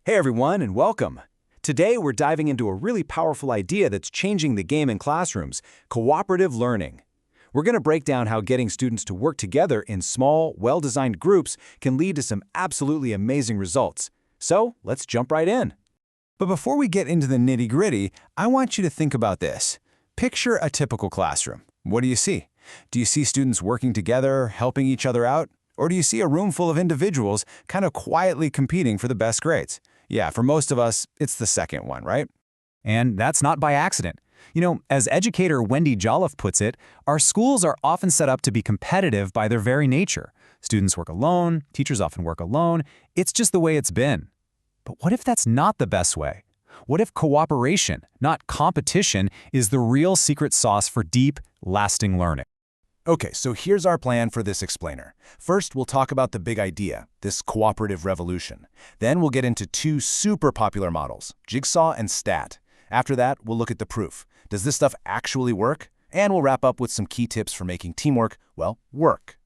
Hey everyone, and welcome. Today we're diving into a really powerful idea that's changing the game in classrooms, cooperative learning. We're going to break down how getting students to work together in small, well-designed groups can lead to some absolutely amazing results. So let's jump right in. But before we get into the nitty-gritty, I want you to think about this. Picture a typical classroom. What do you see? Do you see students working together, helping each other out? Or do you see a room full of individuals kind of quietly competing for the best grades? Yeah, for most of us, it's the second one, right? And that's not by accident. As educator Wendy Jolliffe puts it, our schools are often set up to be competitive by their very nature. Students work alone, teachers often work alone. It's just the way it's been. But what if that's not the best way? What if cooperation, not competition, is the real secret sauce for deep, lasting learning? Okay, so here's our plan for this explainer. First, we'll talk about the big idea, this cooperative revolution. Then we'll get into two super popular models, Jigsaw and STAT. After that, we'll look at the proof. Does this stuff actually work? And we'll wrap up with some key tips for making teamwork, well, work.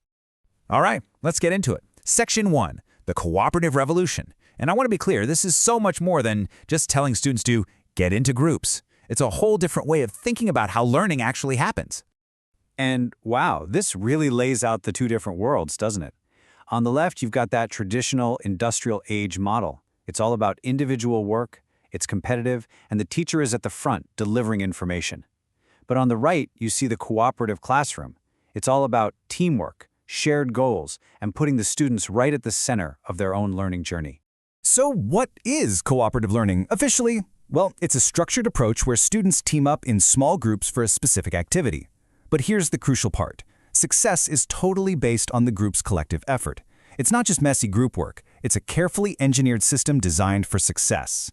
All right, let's get into it. Section 1, the cooperative revolution. And I want to be clear, this is so much more than just telling students to get into groups. It's a whole different way of thinking about how learning actually happens. And wow, this really lays out the two different worlds, doesn't it? On the left, you've got that traditional industrial age model. It's all about individual work, it's competitive, and the teacher is at the front delivering information. But on the right, you see the cooperative classroom. It's all about teamwork, shared goals, and putting the students right at the center of their own learning journey. So what is cooperative learning officially? Well, it's a structured approach where students team up in small groups for a specific activity. But here's the crucial part. Success is totally based on the group's collective effort. It's not just messy group work. It's a carefully engineered system designed for success.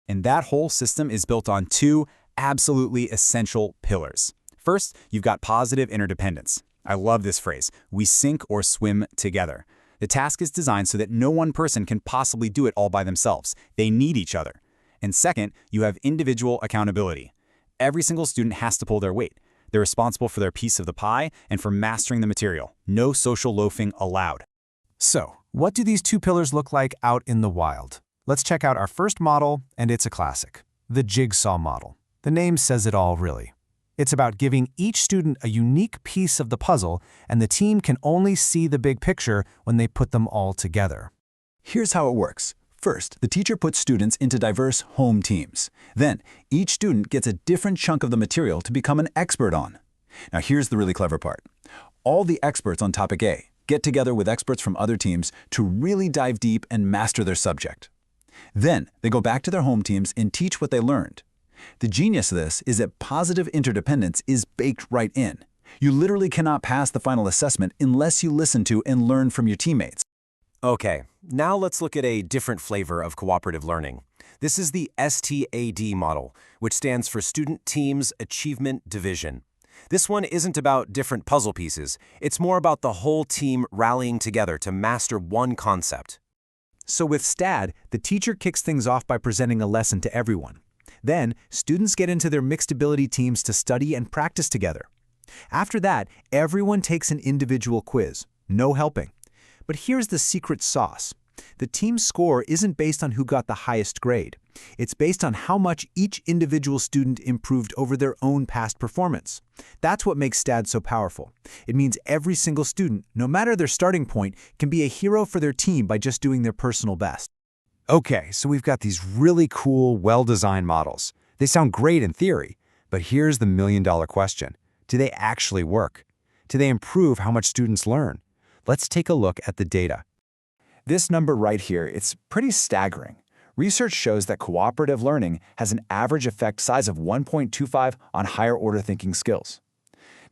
And that whole system is built on two absolutely essential pillars. First, you've got positive interdependence. I love this phrase. We sink or swim together. The task is designed so that no one person can possibly do it all by themselves. They need each other. And second, you have individual accountability. Every single student has to pull their weight. They're responsible for their piece of the pie and for mastering the material. No social loafing allowed. So, what do these two pillars look like out in the wild? Let's check out our first model, and it's a classic, the Jigsaw model. The name says it all, really. It's about giving each student a unique piece of the puzzle, and the team can only see the big picture when they put them all together. Here's how it works. First, the teacher puts students into diverse home teams. Then, each student gets a different chunk of the material to become an expert on. Now here's the really clever part. All the experts on topic A get together with experts from other teams to really dive deep and master their subject. Then, they go back to their home teams and teach what they learned. The genius of this is that positive interdependence is baked right in. You literally cannot pass the final assessment unless you listen to and learn from your teammates. Okay, now let's look at a different flavor of cooperative learning. This is the STAD model, which stands for Student Teams Achievement Division. This one isn't about different puzzle pieces. It's more about the whole team rallying together to master one concept. So with STAD, the teacher kicks things off by presenting a lesson to everyone. Then, students get into their mixed ability teams to study and practice together. After that, everyone takes an individual quiz. No helping. But here's the secret sauce. The team's score isn't based on who got the highest grade. It's based on how much each individual student improved over their own past performance. That's what makes STAD so powerful. It means every single student, no matter their starting point, can be a hero for their team by just doing their personal best. Okay, so we've got these really cool, well-designed models. They sound great in theory, but here's the million-dollar question. Do they actually work? Do they improve how much students learn? Let's take a look at the data. This number right here, it's pretty staggering. Research shows that cooperative learning has an average effect size of 1.25 on higher-order thinking skills.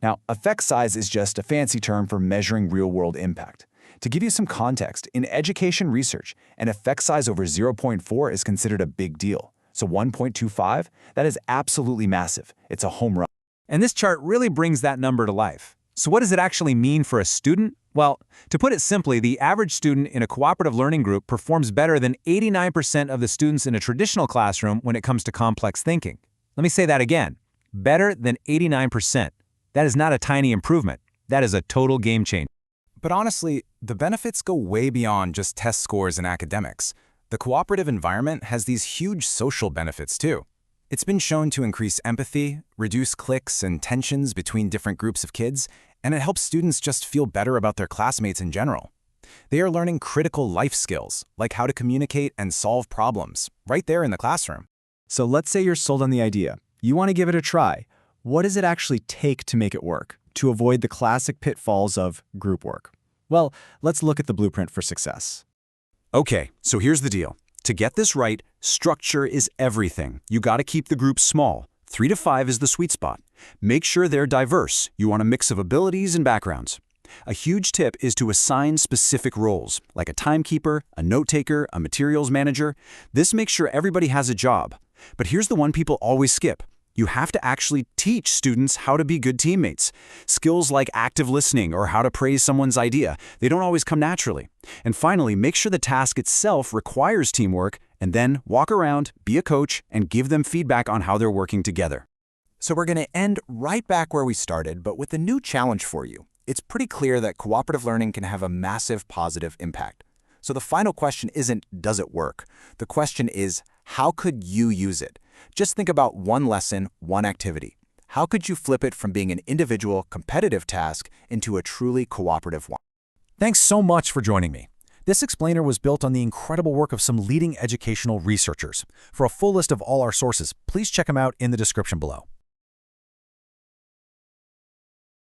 Now, effect size is just a fancy term for measuring real-world impact. To give you some context, in education research, an effect size over 0.4 is considered a big deal. So 1.25, that is absolutely massive. It's a home run. And this chart really brings that number to life. So what does it actually mean for a student? Well, to put it simply, the average student in a cooperative learning group performs better than 89% of the students in a traditional classroom when it comes to complex thinking. Let me say that again. Better than 89%. That is not a tiny improvement. That is a total game changer. But honestly, the benefits go way beyond just test scores and academics. The cooperative environment has these huge social benefits too. It's been shown to increase empathy, reduce cliques and tensions between different groups of kids, and it helps students just feel better about their classmates in general. They are learning critical life skills, like how to communicate and solve problems, right there in the classroom. So let's say you're sold on the idea. You want to give it a try. What does it actually take to make it work, to avoid the classic pitfalls of group work? Well, let's look at the blueprint for success. Okay, so here's the deal. To get this right, structure is everything. You gotta keep the group small. 3 to 5 is the sweet spot. Make sure they're diverse. You want a mix of abilities and backgrounds. A huge tip is to assign specific roles, like a timekeeper, a note-taker, a materials manager. This makes sure everybody has a job. But here's the one people always skip. You have to actually teach students how to be good teammates. Skills like active listening or how to praise someone's idea, they don't always come naturally. And finally, make sure the task itself requires teamwork, and then walk around, be a coach, and give them feedback on how they're working together. So we're going to end right back where we started, but with a new challenge for you. It's pretty clear that cooperative learning can have a massive positive impact. So the final question isn't, does it work? The question is, how could you use it? Just think about one lesson, one activity. How could you flip it from being an individual, competitive task into a truly cooperative one? Thanks so much for joining me. This explainer was built on the incredible work of some leading educational researchers. For a full list of all our sources, please check them out in the description below.